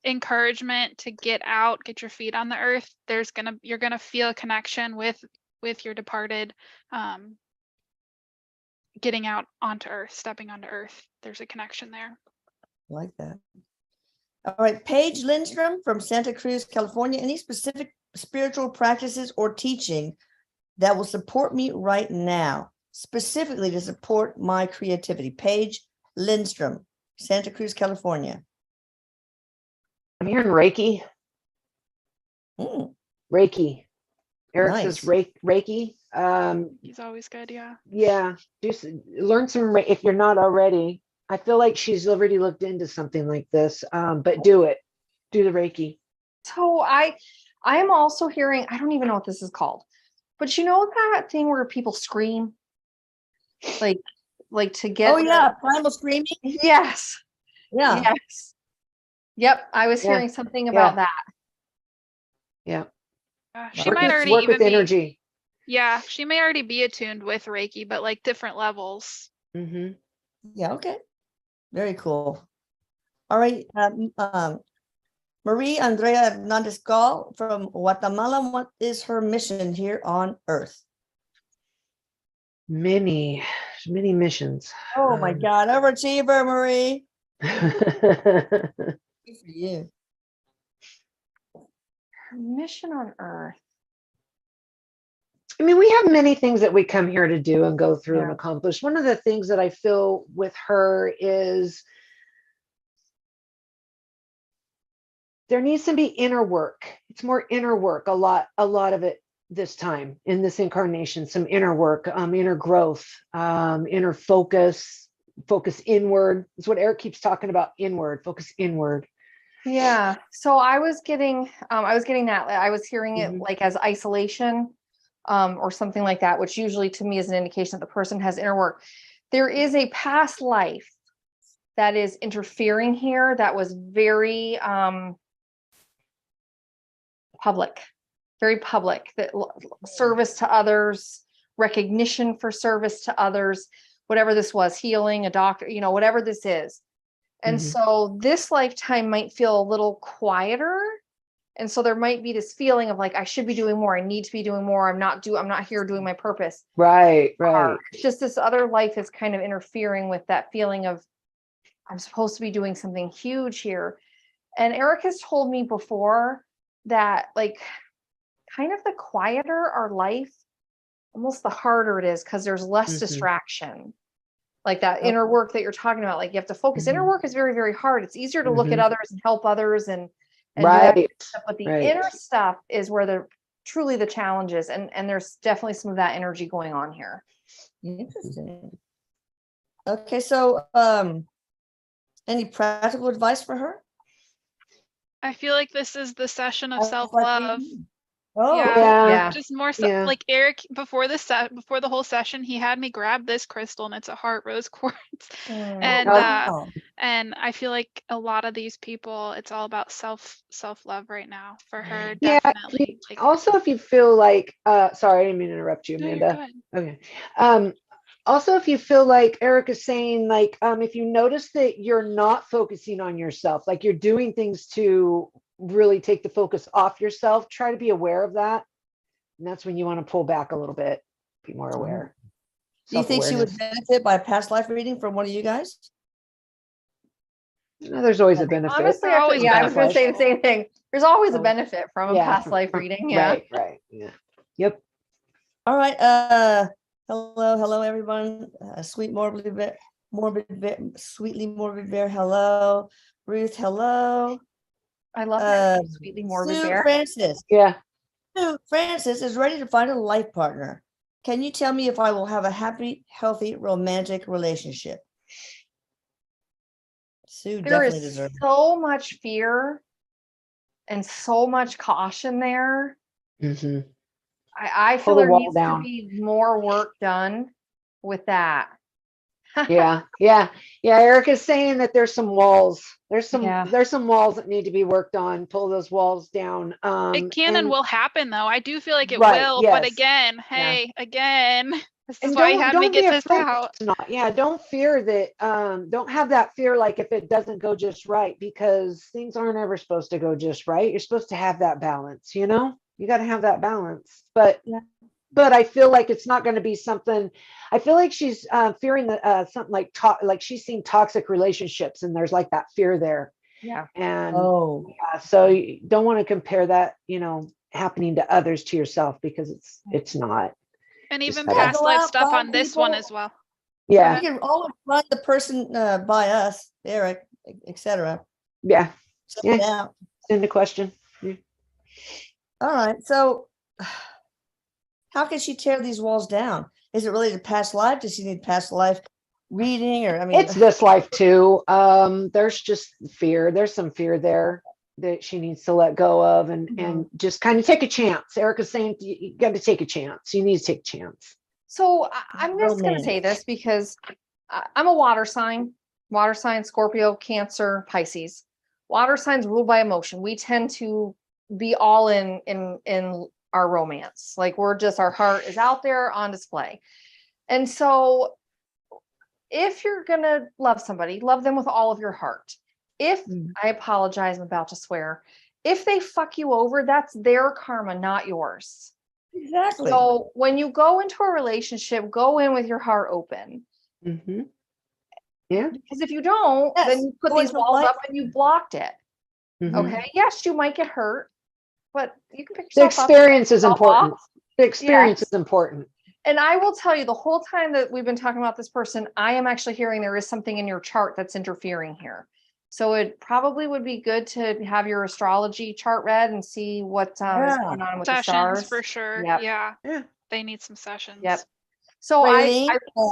encouragement to get out, get your feet on the earth. You're gonna feel a connection with your departed, getting out onto earth, stepping onto earth. There's a connection there. I like that. All right, Paige Lindstrom from Santa Cruz, California. Any specific spiritual practices or teaching that will support me right now, specifically to support my creativity? Paige Lindstrom, Santa Cruz, California. I'm hearing Reiki. Mm, Reiki. Eric nice. says Reiki. He's always good. Yeah. Yeah, learn some if you're not already. I feel like she's already looked into something like this, but do the Reiki. So I am also hearing, I don't even know what this is called, but you know that thing where people scream, like to get. Oh yeah, primal screaming. Yes. Yeah. Yes. Yep. I was Yeah. hearing something about that. Yeah. She might already work even with energy. Yeah, she may already be attuned with Reiki, but like different levels. Mm-hmm. Yeah. Okay. Very cool. All right. Marie Andrea Hernandez Gall from Guatemala. What is her mission here on Earth? Many missions. Oh my God. Overachiever, Marie. Good for you. Her mission on Earth. I mean, we have many things that we come here to do and go through and Yeah. accomplish. One of the things that I feel with her is there needs to be inner work. It's more inner work, a lot of it this time in this incarnation, some inner work, inner growth, inner focus inward. It's what Erik keeps talking about, inward, focus inward. Yeah. So I was getting that. I was hearing it Mhm. like as isolation, or something like that, which usually to me is an indication that the person has inner work. There is a past life that is interfering here that was very public, that service to others, recognition for service to others, whatever this was, healing, a doctor, whatever this is. And Mhm. so this lifetime might feel a little quieter. And so there might be this feeling of like, I should be doing more. I need to be doing more. I'm not here doing my purpose. Right. It's just this other life is kind of interfering with that feeling of I'm supposed to be doing something huge here. And Erik has told me before that like kind of the quieter our life, almost the harder it is because there's less Mhm. distraction. Like that inner work that you're talking about, like you have to focus. Inner Mhm. work is very, very hard. It's easier to look at Mhm. others and help others and do Right. that stuff. But the Right. inner stuff is where truly the challenge is. And there's definitely some of that energy going on here. Interesting. Okay, so any practical advice for her? I feel like this is the session of Like self-love. Oh, Yeah. Just more Yeah. like Erik before the whole session, he had me grab this crystal and it's a heart rose quartz. And wow. and I feel like a lot of these people, it's all about self-love right now for her. Yeah. Definitely. Also, if you feel like, sorry, I didn't mean to interrupt you, No, you're Amanda. good. Okay. Also, if you feel like Erik is saying, like, if you notice that you're not focusing on yourself, like you're doing things to really take the focus off yourself, try to be aware of that. And that's when you want to pull back a little bit, be more aware. Do you think she would benefit by a past life reading from one of you guys? No, there's always a benefit. Honestly, I was going to say the same thing. There's always a benefit from a past life reading. Yeah. Right. Yeah. Yep. All right. Hello, everyone. Sweetly morbid bear. Hello, Ruth. Hello. I love that. Sweetly morbid Sue bear. Francis. Yeah. Sue Francis is ready to find a life partner. Can you tell me if I will have a happy, healthy, romantic relationship? Sue There definitely is deserves. so much fear and so much caution there. Mhm. I Pull feel the there wall needs down. to be more work done with that. Yeah, yeah, yeah. Eric is saying that there's some walls. Yeah. There's some walls that need to be worked on. Pull those walls down. It can and will happen though. I do feel like it Right, will, but yes. again, hey, again, this is And why you had me don't be get this afraid out. it's not. Yeah, don't fear that. Don't have that fear like if it doesn't go just right, because things aren't ever supposed to go just right. You're supposed to have that balance. You got to have that balance. But Yeah. but I feel like it's not going to be something. I feel like she's fearing that something like she's seen toxic relationships, and there's like that fear there. Yeah. And Oh, so you don't want to compare that, happening to others to yourself, because it's not. And Just even gotta- past go life out, stuff find on this one people. as well. Yeah, we can always find the person by us, Eric, etc. yeah. Check Yeah. it out. Send a question. All right. So, how can she tear these walls down? Is it really the past life? Does she need past life reading, or I mean, It's this life too. There's just fear. There's some fear there that she needs to let go of, and just kind of take a chance. Erica's saying you got to take a chance. You need to take a chance. So I'm just going to Romance. say this because I'm a water sign, Scorpio, Cancer, Pisces. Water signs ruled by emotion. We tend to be all in our romance. Like our heart is out there on display. And so if you're going to love somebody, love them with all of your heart. If I apologize, I'm about to swear. If they fuck you over, that's their karma, not yours. exactly. So when you go into a relationship, go in with your heart open. Mm-hmm. Yeah. Because if you don't, Yes, then you put go these into walls life. up and you blocked it. Mhm. Okay. Yes, you might get hurt, but you can pick The yourself up. experience is yourself important. off. The experience Yes. is important. And I will tell you, the whole time that we've been talking about this person, I am actually hearing there is something in your chart that's interfering here. So it probably would be good to have your astrology chart read and see what is Yeah. going on with the Sessions stars. for sure. Yep. Yeah. Yeah. They need some sessions. Yep. So Raylene,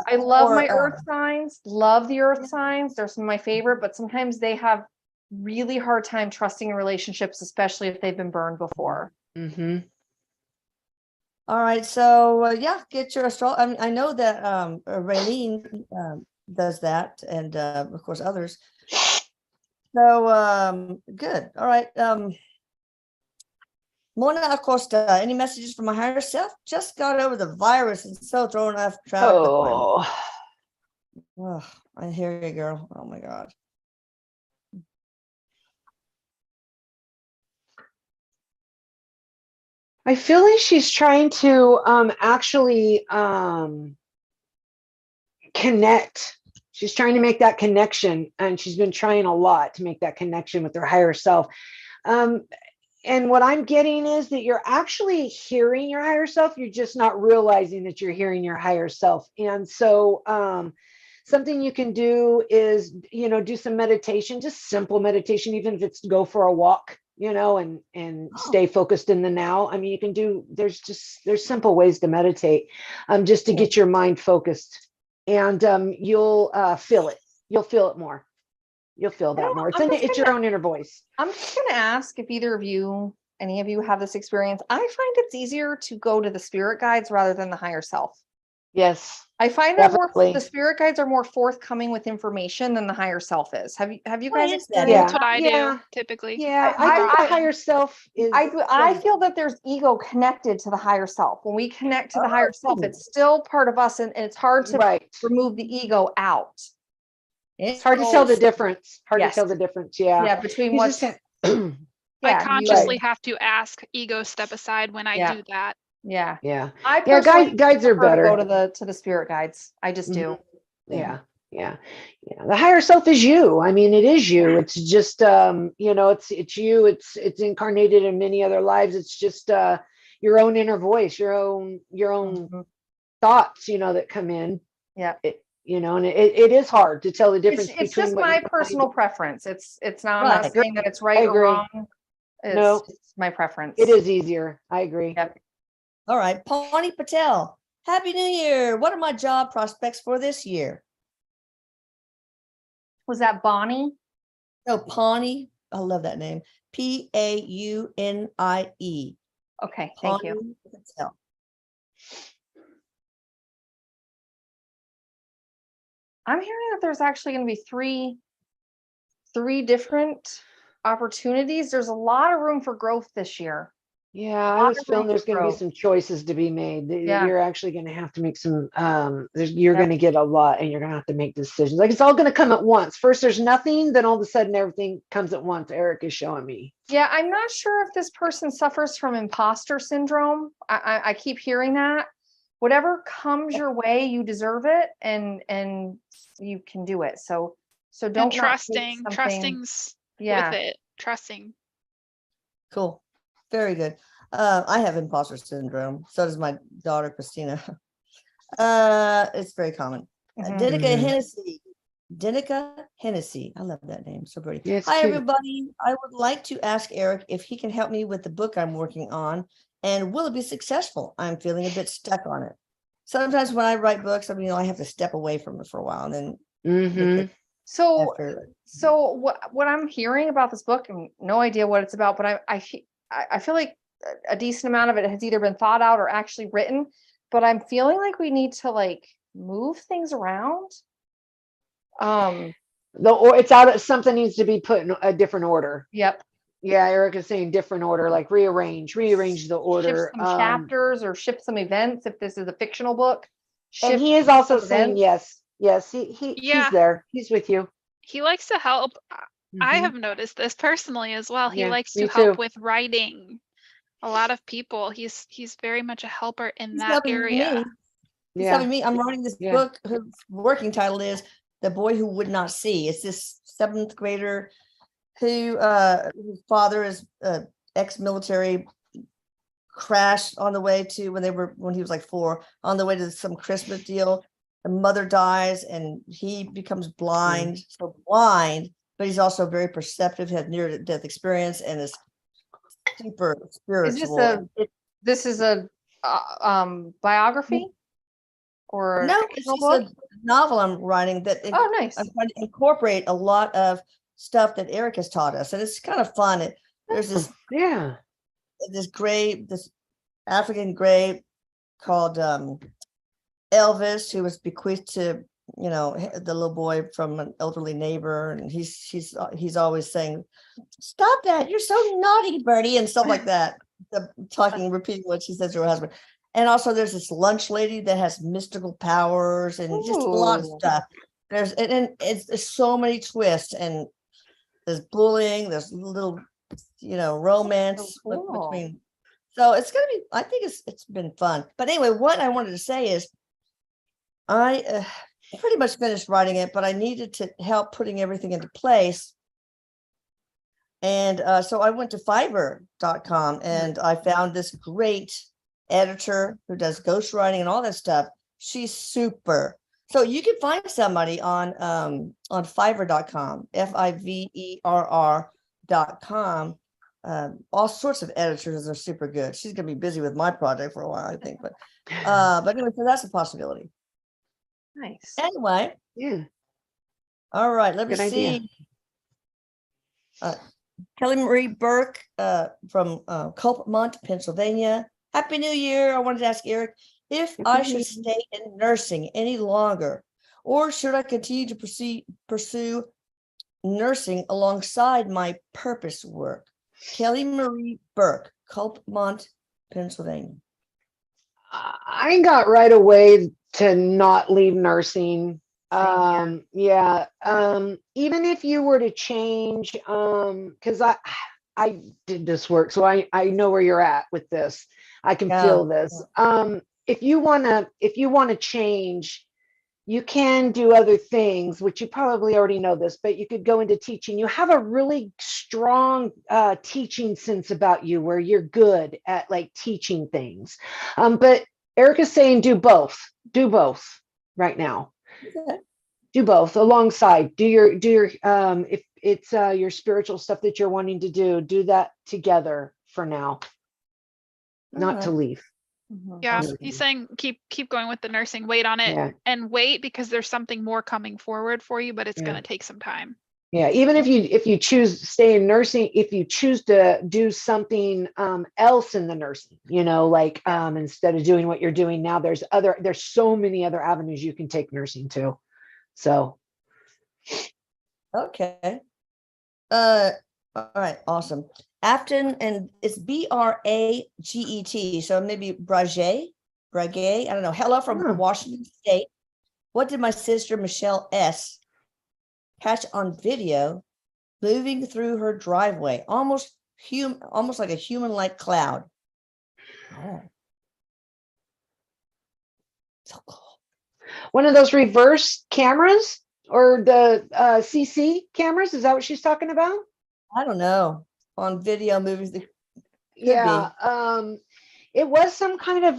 I love or, my earth signs, love the earth signs. They're some of my favorite, but sometimes they have really hard time trusting in relationships, especially if they've been burned before. Mm-hmm. all right. So yeah, get your astrology. I know that Raylene does that, and of course others. So good. All right. Mona Acosta, any messages from my higher self? Just got over the virus and so thrown off track. Oh. Oh, I hear you, girl. Oh my God. I feel like she's trying to actually connect. She's trying to make that connection, and she's been trying a lot to make that connection with her higher self. And what I'm getting is that you're actually hearing your higher self. You're just not realizing that you're hearing your higher self. And so something you can do is, do some meditation, just simple meditation, even if it's go for a walk, and stay focused in the now. I mean, you can do, there's simple ways to meditate, just to get your mind focused, and you'll feel it. You'll feel it more. You'll feel that more. It's your own inner voice. I'm just going to ask if any of you have this experience. I find it's easier to go to the spirit guides rather than the higher self. Yes. I find definitely. the spirit guides are more forthcoming with information than the higher self is. Have you Why guys is that? experienced? That's what I Yeah. do typically. Yeah, I think the higher self is. I feel that there's ego connected to the higher self. When we connect to the higher self, it's still part of us, and it's hard to remove the ego out. It's hard to tell the difference. Yes. To tell the difference. Yeah. Yeah, between You what's just I consciously have to ask ego step aside when I do that. Yeah. Yeah. I personally guides are prefer to better. go to the spirit guides. I just do. Yeah. The higher self is you. I mean, it is you. It's just it's you. It's incarnated in many other lives. It's just your own inner voice, your own thoughts, that come in. Yeah. And it is hard to tell the difference It's between just my personal preference. It's not, I'm not saying that it's right or wrong. It's my preference. It is easier. I agree. Yep. All right. Pawnee Patel. Happy New Year. What are my job prospects for this year? Was that Bonnie? No, Pawnee. I love that name. Paunie. Okay, thank you. Pawnee Patel. I'm hearing that there's actually going to be three different opportunities. There's a lot of room for growth this year. Yeah, I was feeling there's going to be growth. some choices to be made. Yeah. You're actually going to have to make some, you're going to get a lot and you're going to have to make decisions. Like it's all going to come at once. First, there's nothing, then all of a sudden everything comes at once. Eric is showing me. Yeah, I'm not sure if this person suffers from imposter syndrome. I keep hearing that. Whatever comes your way, you deserve it, and you can do it. So don't And not take something- trusting's Yeah. with it. Trusting. Cool. Very good. I have imposter syndrome. So does my daughter, Christina. It's very common. Mhm. Denica Hennessy. Denica Hennessy. I love that name. So pretty. Yeah, it's Hi, cute. everybody. I would like to ask Eric if he can help me with the book I'm working on, and will it be successful? I'm feeling a bit stuck on it. Sometimes when I write books, I mean, I have to step away from it for a while, and then Mhm. So after. what I'm hearing about this book, and no idea what it's about, but I feel like a decent amount of it has either been thought out or actually written, but I'm feeling like we need to like move things around. Or it's out. Something needs to be put in a different order. Yep. Yeah, Eric is saying different order, like rearrange the order. Shift some chapters or shift some events if this is a fictional book. And Shift he is also some saying events. yes. Yeah. He's there. He's with you. He likes to help. I Mhm. have noticed this personally as well. He Yeah, likes me to help too. with writing. A lot of people. He's very much a helper in He's that helping area. me. He's Yeah. helping me. I'm writing this Yeah. book whose working title is The Boy Who Would Not See. It's this 7th grader whose father is ex-military, crashed on the way to when he was like 4, on the way to some Christmas deal. The mother dies and he becomes blind, so blind, but he's also very perceptive, has near death experience, and is super spiritual. This is a biography or a No, it's fictional just book? a novel I'm writing that Oh, nice. I'm trying to incorporate a lot of stuff that Eric has taught us, and it's kind of fun. There's this Yeah. this African grave called Elvis, who was bequeathed to the little boy from an elderly neighbor, and he's always saying, "Stop that! You're so naughty, Bertie," and stuff like that. Repeating what she says to her husband. And also, there's this lunch lady that has mystical powers and just a lot of Ooh. stuff. There's so many twists, and there's bullying. There's little, romance cool. between. So it's gonna be. I think it's been fun. But anyway, what I wanted to say is, I pretty much finished writing it, but I needed to help putting everything into place. And so I went to Fiverr.com and I found this great editor who does ghostwriting and all that stuff. She's super. So you can find somebody on Fiverr.com, Fiverr.com. All sorts of editors are super good. She's gonna be busy with my project for a while, I think. But anyway, so that's a possibility. Nice. Anyway, Yeah. all right, let me Good idea. see. Kelly Marie Burke from Culpmont, Pennsylvania. Happy New Year. I wanted to ask Eric if I should stay in nursing any longer, or should I continue to pursue nursing alongside my purpose work? Kelly Marie Burke, Culpmont, Pennsylvania. I got right away to not leave nursing. Even if you were to change, because I did this work, so I know where you're at with this. I can feel this. If you want to change, you can do other things, which you probably already know this, but you could go into teaching. You have a really strong teaching sense about you, where you're good at like teaching things. But Eric is saying do both right now. Okay. Do both alongside. Do your if it's your spiritual stuff that you're wanting to do that together for now, not to leave. Yeah, Mhm. he's saying keep going with the nursing, wait on it, Yeah. and wait because there's something more coming forward for you, but it's Yeah. going to take some time. Yeah, even if you choose to stay in nursing, if you choose to do something else in the nursing, like instead of doing what you're doing now, there's so many other avenues you can take nursing to. So Okay. All right, awesome. Afton, and it's Braget, so maybe Brage, I don't know. Hello from Washington State. What did my sister Michelle S. catch on video moving through her driveway? Almost like a human-like cloud. Oh. So cool. one of those reverse cameras or the CC cameras, is that what she's talking about? I don't know. On video moving through. Yeah. It was some kind of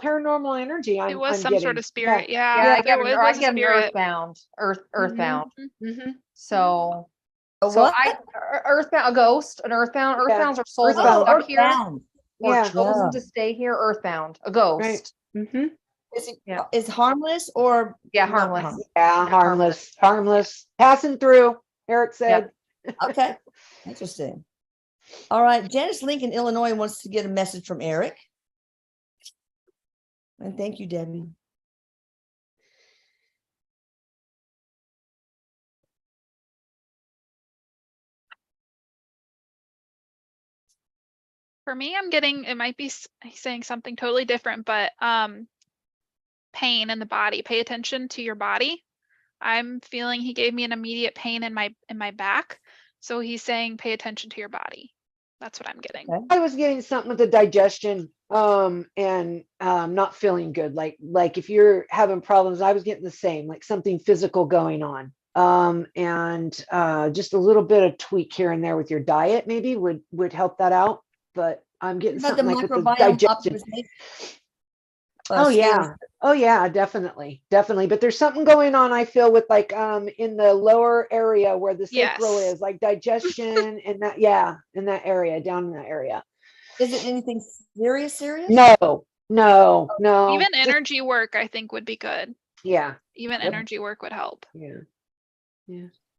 paranormal energy. It was I'm some getting. sort of spirit. Yeah, Yeah. I get It an was a spirit. earthbound. Mhm. So, A so what? earthbound, a ghost, an earthbound. Yeah. Earthbounds are souls that Earthbound. are stuck here Earthbound. or Yeah. chosen Yeah. to stay here. Earthbound, a Right. ghost. Mhm. Is it Yeah. is harmless or Yeah, not harmless. Yeah, harmless, passing through. Eric said. Okay. Interesting. All right. Janice Lincoln, Illinois wants to get a message from Eric. And thank you, Debbie. For me, I'm getting, it might be saying something totally different, but pain in the body. Pay attention to your body. I'm feeling he gave me an immediate pain in my back. So he's saying pay attention to your body. That's what I'm getting. Okay. I was getting something with the digestion and not feeling good. Like if you're having problems, I was getting the same, like something physical going on. And just a little bit of tweak here and there with your diet maybe would help that out. But I'm getting What about something the like with the microbiome digestion. optimization? Oh yeah. Oh yeah, definitely. But there's something going on, I feel, with like in the lower area where the sacral Yes. is, like digestion and that, yeah, in that area, down in that area. Is it anything serious? No. Even Just- energy work, I think, would be good. yeah. Even energy work would help. Yeah.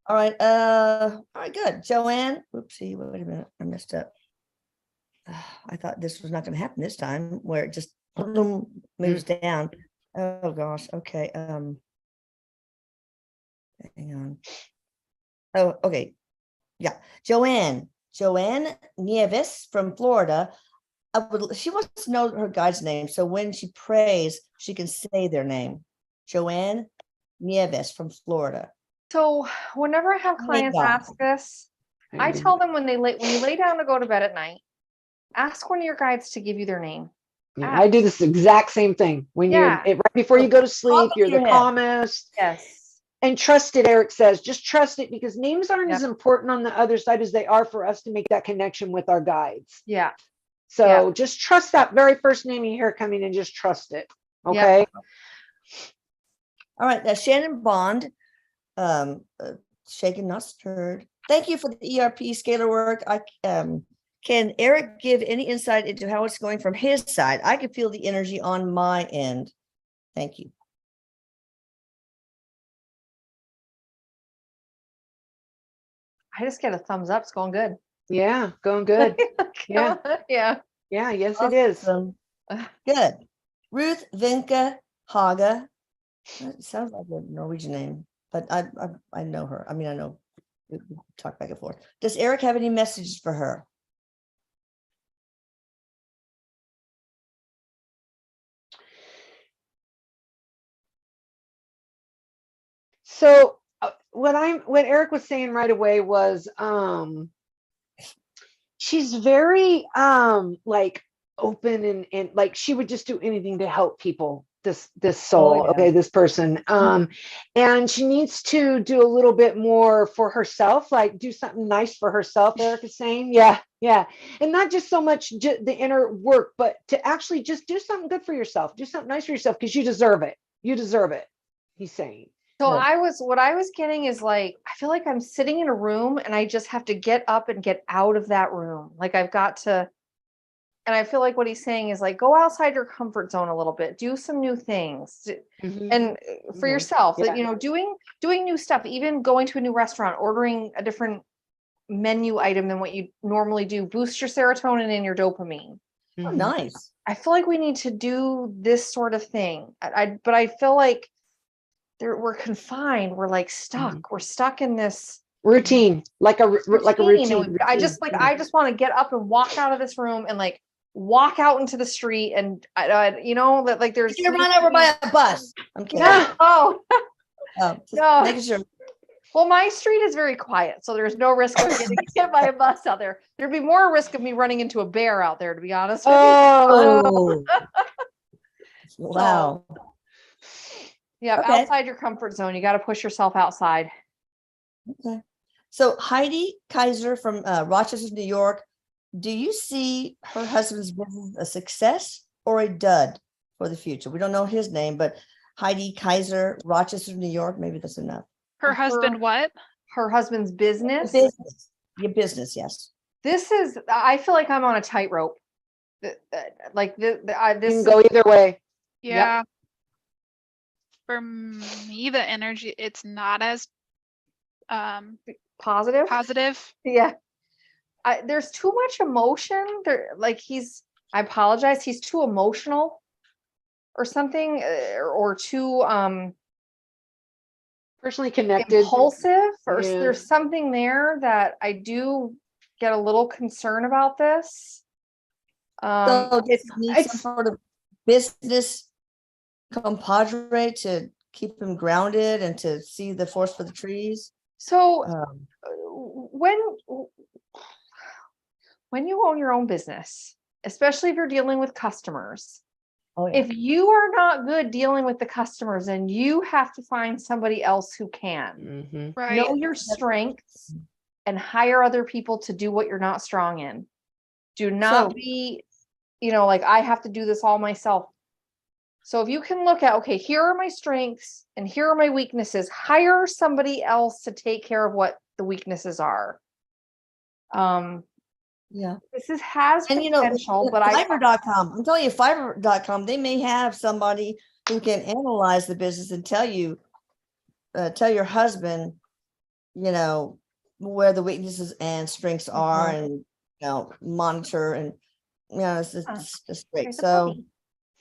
All right. All right, good. Joanne. Oopsie, wait a minute. I messed up. I thought this was not going to happen this time, where it just moves down. Oh gosh. Okay. Hang on. Oh, okay. Yeah. Joanne Nieves from Florida. She wants to know her guide's name, so when she prays, she can say their name. Joanne Nieves from Florida. So whenever I have clients God. ask this, I tell them when you lay down to go to bed at night, ask one of your guides to give you their name. Yeah, I do this exact same thing when Yeah. right before you go to sleep, you're the your head. calmest. Yes. And trust it, Eric says, just trust it, because names aren't Yep. as important on the other side as they are for us to make that connection with our guides. Yeah. So just trust that very first name you hear coming and just trust it. Yep. Okay. All right. Shannon Bond, shaken, not stirred. Thank you for the ERP scalar work. Can Eric give any insight into how it's going from his side? I can feel the energy on my end. Thank you. I just get a thumbs up. It's going good. Yeah. Going good. Yeah. Yeah. Yeah. Yes, it is. Awesome. Good. Ruth Vinka Haga. That sounds like a Norwegian name, but I know her. I mean, I know we talk back and forth. Does Eric have any messages for her? So what Eric was saying right away was she's very like open and like she would just do anything to help people, this soul. yeah. Okay, this person. And she needs to do a little bit more for herself, like do something nice for herself, Eric is saying. Yeah. And not just so much the inner work, but to actually just do something good for yourself, do something nice for yourself, because you deserve it, he's saying. So Yeah. what I was getting is like, I feel like I'm sitting in a room and I just have to get up and get out of that room. Like I've got to And I feel like what he's saying is like, go outside your comfort zone a little bit, do some new things. Mhm. And for Mhm. yourself, Yeah. you know, doing new stuff, even going to a new restaurant, ordering a different menu item than what you normally do, boost your serotonin and your dopamine. Oh, Mhm. nice. I feel like we need to do this sort of thing. But I feel like we're confined. We're like stuck. Mhm. We're stuck in this Routine, like a routine. And routine. I just Yeah. want to get up and walk out of this room and like walk out into the street and you know that like there's You're run over by a bus. I'm kidding. yeah. Oh Just No. making sure. well, my street is very quiet, so there's no risk of getting hit by a bus out there. There'd be more risk of me running into a bear out there, to be honest with you. Oh, Oh. Wow. Yeah, Okay. outside your comfort zone. You got to push yourself outside. Okay. So Heidi Kaiser from Rochester, New York. Do you see her husband's business a success or a dud for the future? We don't know his name, but Heidi Kaiser, Rochester, New York. Maybe that's enough. Her husband, what? Her husband's business. Business. Your business, yes. This is. I feel like I'm on a tightrope. Like you this. can go either way. Yeah. For me, the energy, it's not as Positive. positive. Yeah. There's too much emotion there. Like I apologize. He's too emotional or something, or too Personally connected. impulsive, or Yeah. there's something there that I do get a little concerned about this. So does he need some it's sort of business compadre to keep him grounded and to see the forest for the trees? so Um, when you own your own business, especially if you're dealing with customers, oh, yeah. if you are not good dealing with the customers, then you have to find somebody else who can. Mhm. Right. Know your strengths and hire other people to do what you're not strong in. Do not So- be, like I have to do this all myself. So if you can look at, okay, here are my strengths and here are my weaknesses, hire somebody else to take care of what the weaknesses are. Yeah. This has And potential, but Fiverr.com, I'm telling you, Fiverr.com, they may have somebody who can analyze the business and tell your husband, where the weaknesses and strengths are, and monitor, and it's just great. There's a So puppy.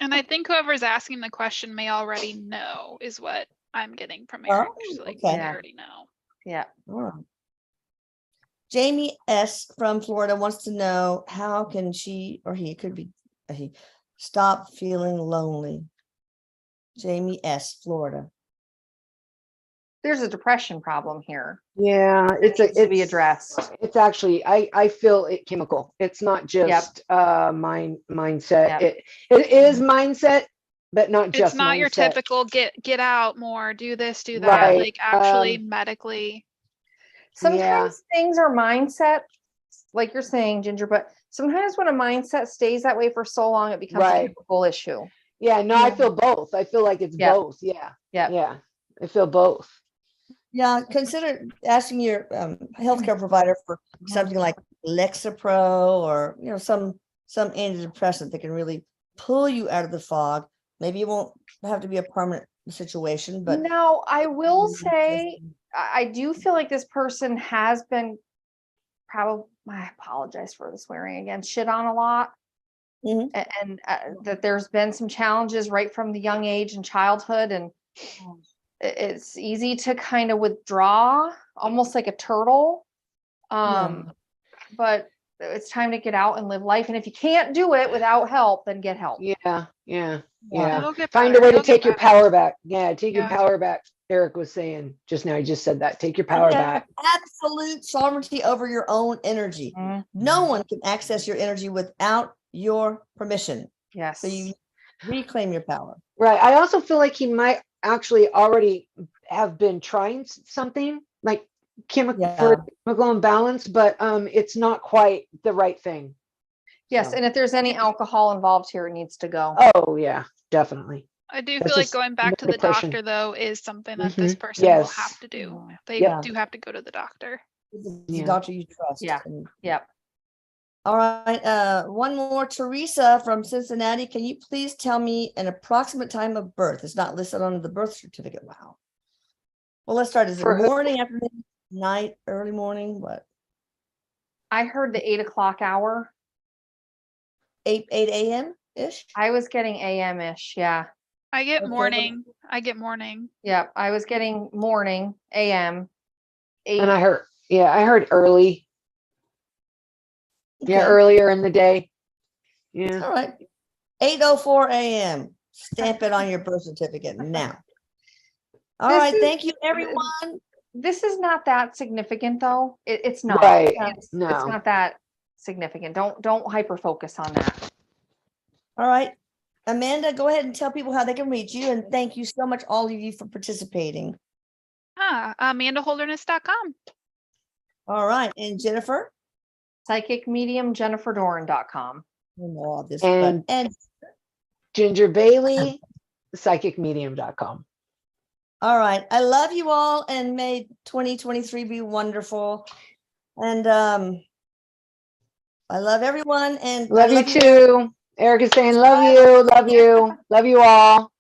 And I think whoever's asking the question may already know, is what I'm getting from Oh, Erik. She's like, okay. they already know. Yeah. all right. Jamie S. from Florida wants to know, how can she, or he, could be he, stop feeling lonely? Jamie S. Florida. There's a depression problem here. Yeah, It needs to be addressed. It's actually, I feel it chemical. It's not just mindset. Yep. It is mindset, but not just It's not your mindset. typical get out more, do this, do that, Right, like actually medically. Sometimes things are mindset, like you're saying, Ginger, but sometimes when a mindset stays that way for so long, it becomes a Right. chemical issue. Yeah, no, I feel both. I feel like it's Yep. both. Yeah. Yep. Yeah. I feel both. Yeah, consider asking your healthcare provider for something like Lexapro, or some antidepressant that can really pull you out of the fog. Maybe it won't have to be a permanent situation, but Now, I will say, I do feel like this person has been I apologize for the swearing again, shit on a lot. Mhm. And that there's been some challenges right from the young age and childhood, and it's easy to kind of withdraw, almost like a turtle. But it's time to get out and live life. And if you can't do it without help, then get help. Yeah. Yeah. Yeah. It'll get Find better. a way to It'll get take your better. power back. Yeah. Take your Yeah. power back. Erik was saying just now, he just said that. Take your power Yeah, back. absolute sovereignty over your own energy. Mhm. No one can access your energy without your permission. Yes. So you reclaim your power. Right. I also feel like he might actually already have been trying something like chemical imbalance, but it's not quite the right thing. Yes. So. And if there's any alcohol involved here, it needs to go. Oh yeah, definitely. I do That's feel like just going back more to the depression. doctor, though is something that this Mhm. person will Yes. have to do. They Yeah. do have to go to the doctor. The Yeah. doctor you trust. Yeah. and- Yep. All right, one more, Teresa from Cincinnati. Can you please tell me an approximate time of birth? It's not listed on the birth certificate. Wow. Well, let's start. Is it For who? morning, afternoon, night, early morning? What? I heard the 8 o'clock hour. 8 a.m. ish? I was getting AM-ish. Yeah. I get Okay. morning. I get morning. Yep. I was getting morning, AM. And I heard early. Yeah, Okay. earlier in the day. Yeah. All right. 8:04 a.m. Stamp it on your birth certificate now. All This right. is- Thank you, everyone. This is not that significant though. It's not. Right. It's No. not that significant. Don't hyper focus on that. All right. Amanda, go ahead and tell people how they can reach you. And thank you so much, all of you, for participating. AmandaHolderness.com. All right. And Jennifer? Psychicmediumjenniferdoran.com. I know all this, And- and Ginger Bailey, psychicmedium.com. all right. I love you all, and may 2023 be wonderful. And I love everyone, and I Love you too. Eric is saying, love you all.